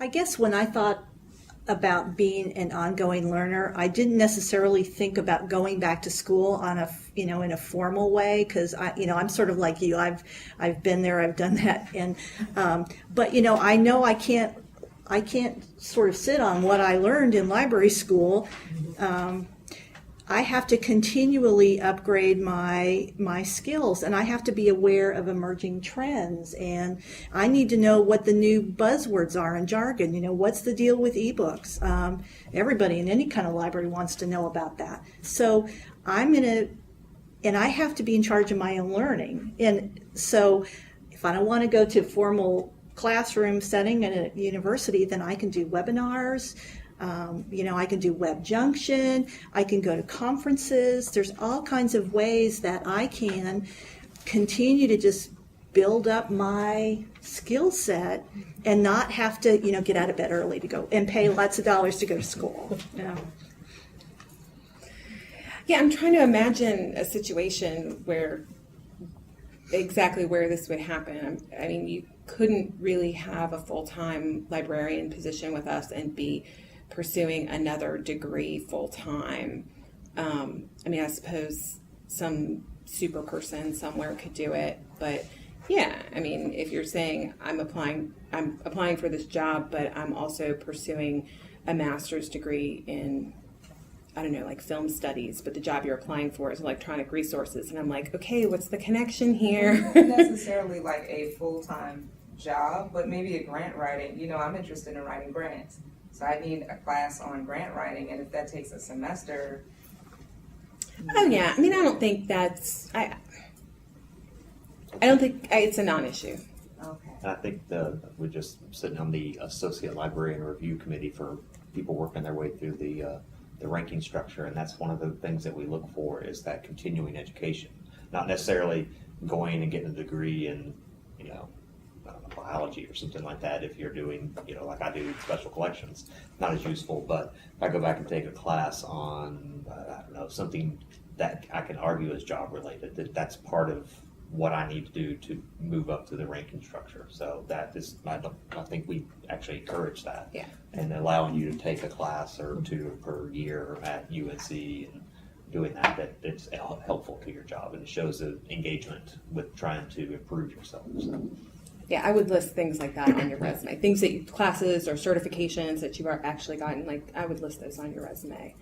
I guess when I thought about being an ongoing learner, I didn't necessarily think about going back to school on a, in a formal way, because I'm sort of like you. I've been there, I've done that, and but I know I can't sort of sit on what I learned in library school. I have to continually upgrade my skills, and I have to be aware of emerging trends, and I need to know what the new buzzwords are and jargon. What's the deal with ebooks? Everybody in any kind of library wants to know about that. So and I have to be in charge of my own learning. And so if I don't want to go to formal classroom setting at a university, then I can do webinars. I can do Web Junction, I can go to conferences. There's all kinds of ways that I can continue to just build up my skill set and not have to, get out of bed early to go and pay lots of dollars to go to school. Yeah, I'm trying to imagine a situation where this would happen. I mean, you couldn't really have a full-time librarian position with us and be pursuing another degree full-time. I suppose some super person somewhere could do it, but yeah, if you're saying I'm applying for this job, but I'm also pursuing a master's degree in, like film studies, but the job you're applying for is electronic resources, and I'm like, okay, what's the connection here? Not necessarily like a full-time job, but maybe a grant writing. I'm interested in writing grants. So I need a class on grant writing, and if that takes a semester. Oh yeah, I don't think that's. I don't think it's a non-issue. Okay. I think we're just sitting on the Associate Librarian Review Committee for people working their way through the ranking structure, and that's one of the things that we look for is that continuing education, not necessarily going and getting a degree in, biology or something like that. If you're doing, like I do special collections, not as useful, but if I go back and take a class on, something that I can argue is job related, that's part of what I need to do to move up to the ranking structure. So that is, I think we actually encourage that. Yeah. And allowing you to take a class or two per year at UNC and doing that it's helpful to your job, and it shows the engagement with trying to improve yourself. So. Yeah, I would list things like that on your resume. Things classes or certifications that you've actually gotten, I would list those on your resume.